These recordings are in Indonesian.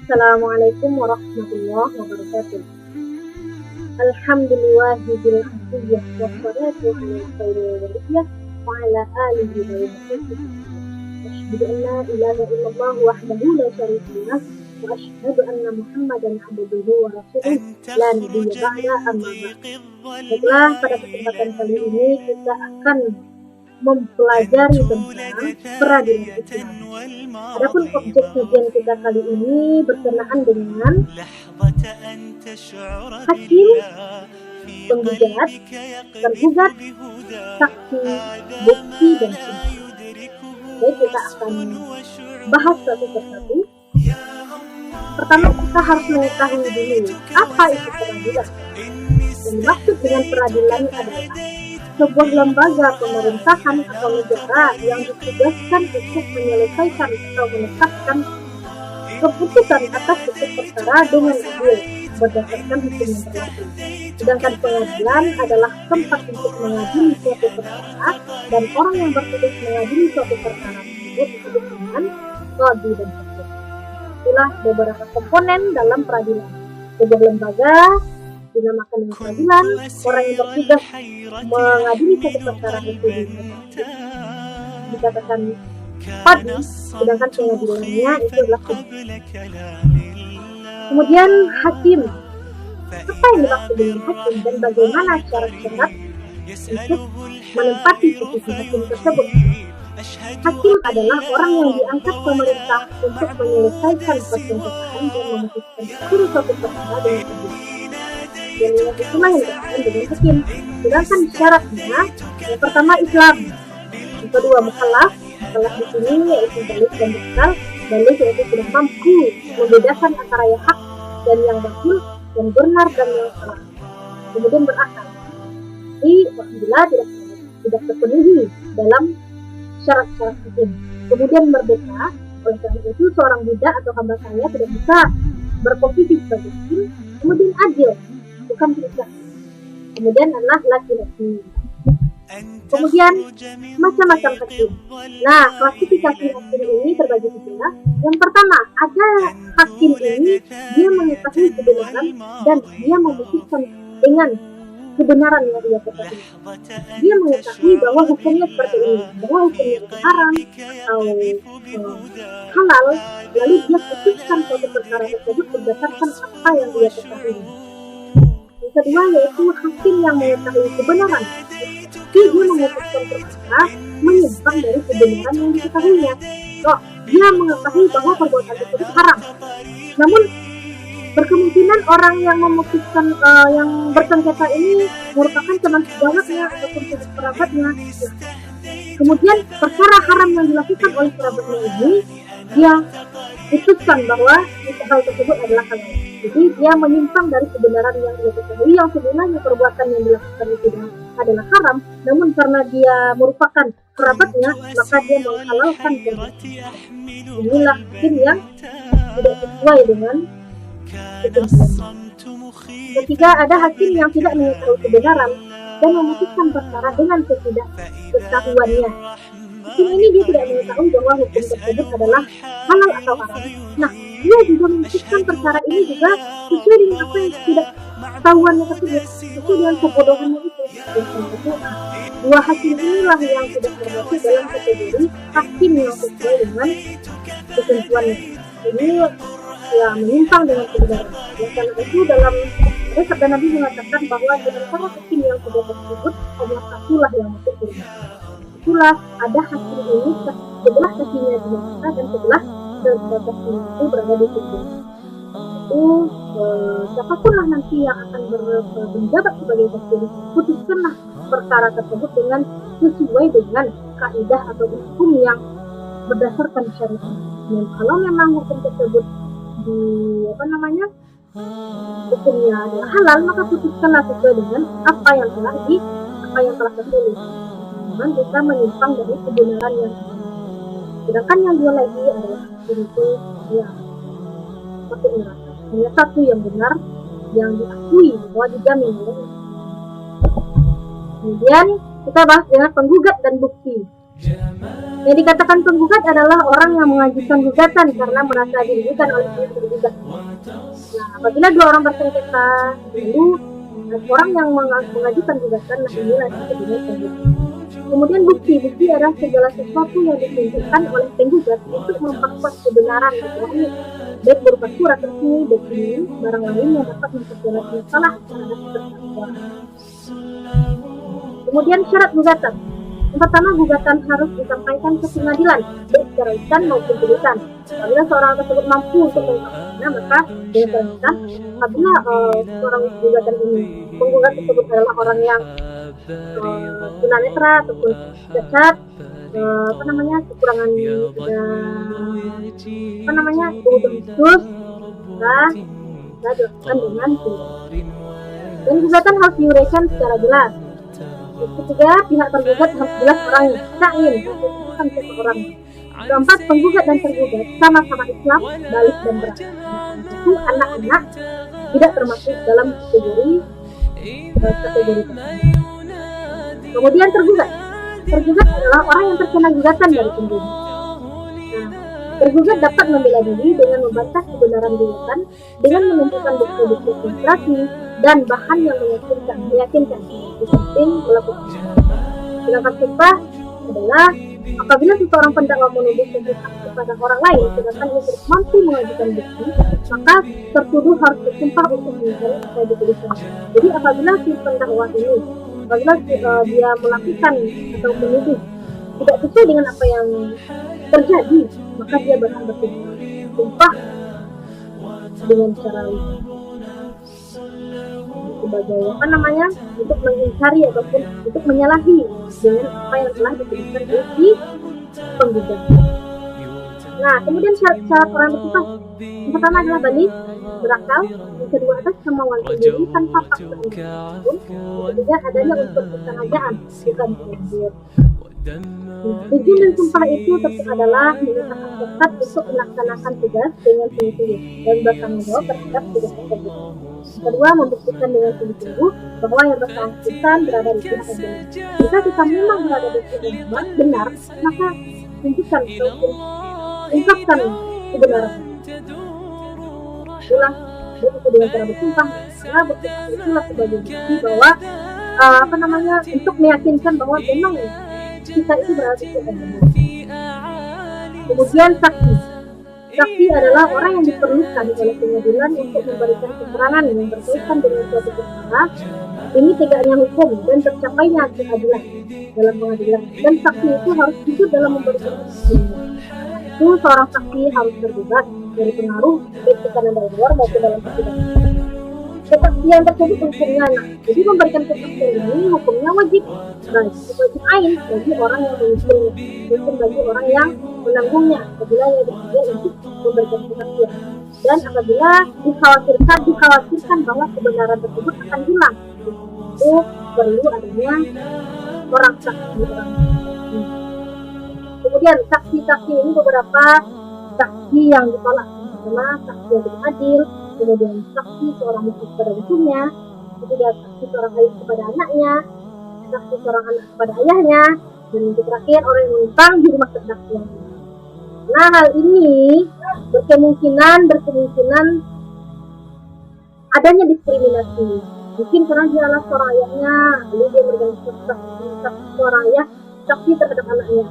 Assalamualaikum warahmatullahi wabarakatuh. Alhamdulillahil hamdiyah wassalatu ala khairil waliyah wa ala alihi wa sahbihi. Asyhadu an la ilaha illallah wahdahu la syarika lah wa asyhadu anna Muhammadan abduhu wa rasuluh la nabiyya ba'da amma ba'd. Baiklah, pada kesempatan kali ini kita akan mempelajari tentang peradilan Islam. Adapun objek kajian kita kali ini berkenaan dengan hakim, penggugat, tergugat, saksi, bukti, dan sumber. Baik, kita akan bahas satu persatu. Pertama, kita harus mengetahui dulu apa itu peradilan. Yang dimaksud dengan peradilan adalah sebuah lembaga pemerintahan atau negara yang ditugaskan untuk menyelesaikan atau menetapkan keputusan atas suatu perkara dengan adil berdasarkan hukum yang berlaku. Sedangkan pengadilan adalah tempat untuk mengadili suatu perkara, dan orang yang bertugas mengadili suatu perkara tersebut disebut dengan qadhi dan hakim. Itulah beberapa komponen dalam peradilan. Sebuah lembaga dinamakan dengan peradilan, orang yang bertugas mengadili suatu perkara itu dikatakan qadhi, sedangkan pengadilannya itu adalah hakim. Kemudian hakim, apa yang dimaksud dengan hakim dan bagaimana cara cermat untuk menempati posisi hakim tersebut? Hakim adalah orang yang diangkat pemerintah untuk menyelesaikan pertentangan dan memutuskan seluruh suatu perkara dengan adil. Dan itulah yang dikatakan dengan hakim. Sedangkan syaratnya, yang pertama Islam, yang kedua mukallaf. Mukallaf di sini yaitu balik dan bekal. Balik yaitu sudah mampu membedakan antara yang hak dan yang batil, yang benar dan yang salah. Kemudian berakal. Jadi apabila tidak terpenuhi dalam syarat-syarat hakim. Kemudian merdeka. Oleh karena itu seorang budak atau hamba sahaya tidak bisa berposisi sebagai hakim. Kemudian adil, bukan tidak. Kemudian adalah laki-laki. Kemudian macam-macam hakim. Nah, klasifikasi hakim ini terbagi tiga. Yang pertama, ada hakim ini dia mengetahui kebenaran dan dia memutuskan dengan kebenaran yang dia ketahui. Dia mengetahui bahwa hukumnya seperti ini, bahwa hukumnya itu haram atau halal, lalu dia putuskan suatu perkara tersebut berdasarkan apa yang dia ketahui. Yang kedua yaitu hakim yang mengetahui kebenaran, tapi dia memutuskan perkara menyimpang dari kebenaran yang diketahuinya. Dia mengetahui bahwa perbuatan tersebut haram, namun berkemungkinan orang yang memutuskan yang bersengketa ini merupakan teman sejawatnya ataupun kerabatnya. Kemudian perkara haram yang dilakukan oleh kerabatnya ini dia putuskan bahwa hal tersebut adalah halal. Jadi dia menyimpang dari kebenaran yang dia ketahui, yang sebenarnya perbuatan yang dilakukan itu adalah haram, namun karena dia merupakan kerabatnya maka dia menghalalkan perbuatan. Inilah hakim yang tidak sesuai dengan ketentuan. Ketiga, ada hakim yang tidak mengetahui kebenaran dan memutuskan perkara dengan ketidaktahuannya. Hakim ini dia tidak mengetahui bahwa hukum tersebut adalah halal atau haram. Nah, dia juga memutuskan perkara ini juga sesuai dengan apa yang tidak tahuannya tersebut, sesuai dengan kebodohannya itu. Dua hakim inilah yang tidak termasuk dalam kategori hakim yang sesuai dengan ketentuannya. Ini ya menyimpang dengan kebenaran. Karena itu dalam sabda Nabi mengatakan bahwa di antara hakim yang sudah tersebut hanya satulah yang masuk surga. Itulah ada hakim ini sebelah kakinya di neraka dan sebelah kakinya itu berada di surga. Itu siapapunlah nanti yang akan menjabat sebagai hakim, putuskanlah perkara tersebut dengan sesuai dengan kaidah atau hukum yang berdasarkan syariat. Dan kalau memang hukum tersebut hukumnya adalah halal, maka putuskanlah sesuai dengan apa yang telah tertulis. Jangan kita menyimpang dari kebenaran yang sedangkan yang dua lagi adalah itu ya masuk neraka. Hanya satu yang benar yang diakui bahwa dijamin oleh. Kemudian kita bahas dengan penggugat dan bukti. Yang dikatakan penggugat adalah orang yang mengajukan gugatan karena merasa dirugikan oleh pihak tergugat. Nah, apabila dua orang bersengketa, lalu orang yang mengajukan gugatan, nah inilah disebut dengan penggugat. Kemudian bukti adalah segala sesuatu yang ditunjukkan oleh penggugat untuk memperkuat kebenaran dakwaan, baik berupa surat resmi, dokumen, barang lain yang dapat memperjelas masalah terhadap terdakwa. Kemudian syarat gugatan. Yang pertama, gugatan harus disampaikan ke pengadilan, baik secara lisan maupun tulisan. Apabila seorang tersebut mampu untuk mengungkapkannya, maka dengan terlisan. Apabila seorang gugatan ini, penggugat tersebut adalah orang yang tunanetra ataupun cacat, kekurangan kebutuhan khusus, bisa dilakukan dengan tulisan. Dan gugatan harus diuraikan secara jelas. Ketiga, pihak tergugat harus jelas orangnya, bukan satu orang. Keempat, penggugat dan tergugat sama-sama Islam, balik dan beragama. Itu anak-anak tidak termasuk dalam kategori tersebut. Kemudian tergugat adalah orang yang terkena gugatan dari penggugat. Nah, tergugat dapat membela diri dengan membantah kebenaran gugatan dengan menunjukkan bukti-bukti ilustrasi dan bahan yang meyakinkan. Di samping melakukan. Sedangkan sumpah adalah apabila seseorang pendakwa menuduh sesuatu kepada orang lain sedangkan ia tidak mampu mengajukan bukti, maka tertuduh harus bersumpah untuk mengingkari apa yang dituliskan. Jadi apabila si pendakwa ini, dia melakukan atau menuduh tidak sesuai dengan apa yang terjadi, maka dia berhak bersumpah dengan cara sebagai untuk mengingkari ataupun untuk menyalahi dengan apa yang telah dituliskan di penggugat. Nah, kemudian syarat orang bersumpah yang pertama adalah balik, berakal, yang kedua atas kemauan sendiri tanpa paksaan apapun, yang ketiga adanya unsur kesengajaan bukan sengaja. Tujuan dan sumpah itu adalah menyatakan tekad untuk melaksanakan tugas dengan sungguh-sungguh dan bertanggung jawab terhadap tugas tersebut. Kedua, membuktikan dengan sungguh-sungguh bahwa yang bersangkutan berada di pihak yang benar. Jika kita memang berada di pihak yang benar, maka tunjukkan ungkapkan kebenaran. Itulah itu dengan cara bersumpah. Karena bersumpah itulah sebagai bukti bahwa untuk meyakinkan bahwa memang kita itu berada di pihak yang benar. Kemudian saksi adalah orang yang diperlukan oleh pengadilan untuk memberikan keterangan yang berkaitan dengan suatu perkara. Ini tegaknya hukum dan tercapainya keadilan dalam pengadilan. Dan saksi itu harus jujur dalam memberikan keterangan. Itu seorang saksi harus terbebas dari pengaruh baik tekanan dari luar maupun dalam persidangan. Kesaksian tersebut hukumnya jadi memberikan kesaksian ini hukumnya wajib ain bagi orang yang mengusirnya, bukan bagi orang yang menanggungnya apabila ia bersedia untuk memberikan kesaksian. Dan apabila dikhawatirkan bahwa kebenaran tersebut akan hilang, itu perlu adanya orang saksi. Kemudian saksi-saksi ini beberapa saksi yang ditolak. Pertama, saksi yang tidak adil, kemudian saksi seorang musuh kepada musuhnya, ketiga saksi seorang ayah kepada anaknya, saksi seorang anak kepada ayahnya, dan yang terakhir orang yang menumpang di rumah terdakwa. Nah, hal ini berkemungkinan adanya diskriminasi. Mungkin karena dia adalah seorang ayahnya, lalu dia bergantung saksi seorang ayah saksi terhadap anaknya.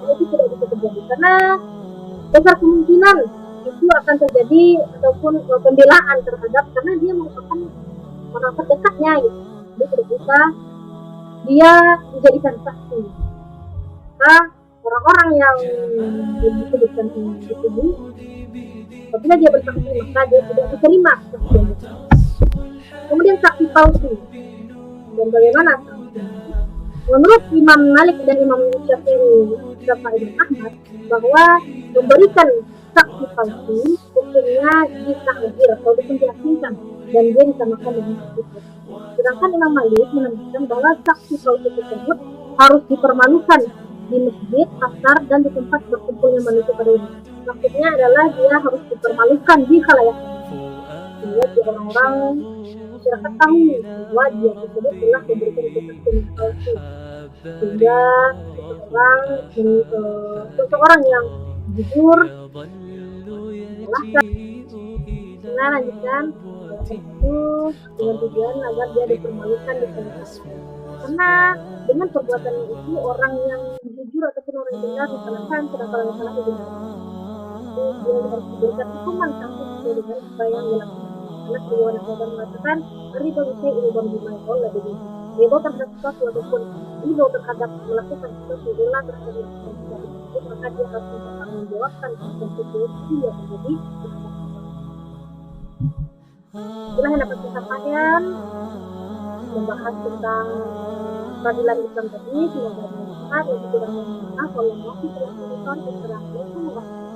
Itu tidak bisa terjadi karena besar kemungkinan itu akan terjadi ataupun pembelaan terhadap karena dia merupakan orang terdekatnya gitu. Dia tidak bisa dia dijadikan saksi. Nah, orang-orang yang disebutkan di sini apabila dia bersaksi maka dia tidak diterima saksinya. Kemudian saksi palsu. Dan bagaimana saksi? Menurut Imam Malik dan Imam Syafi'i serta Imam Ahmad bahwa memberikan saksi palsu hukumnya ditahdir atau diyakinkan dan dia disamakan dengan saksi palsu. Sedangkan Imam Malik menambahkan bahwa saksi palsu tersebut harus dipermalukan di masjid, pasar, dan di tempat berkumpulnya manusia pada umumnya. Maksudnya adalah dia harus dipermalukan di khalayak. membuat orang-orang masyarakat tahu bahwa dia tersebut telah memberikan kesaksian yang palsu, sehingga seseorang yang jujur salahkan. Nah, lanjutkan itu dengan tujuan agar dia dipermalukan di tengah. Karena dengan perbuatan itu orang yang jujur ataupun orang yang benar disalahkan, sedangkan orang yang salah dibenarkan. Dia harus diberikan hukuman sampai sesuai dengan apa yang dilakukan. Karena kedua negara mengatakan riba usai ilmu bimaiol lebih riba terhadap sesuatu ataupun riba terhadap melakukan sesuatu ulang terhadap sesuatu itu, maka dia harus mempertanggungjawabkan konsekuensi yang terjadi. Itulah yang dapat saya sampaikan membahas tentang peradilan Islam tadi. Semoga bermanfaat. Yang kurang bermanfaat, kalau masih telah menonton, assalamualaikum warahmatullahi wabarakatuh.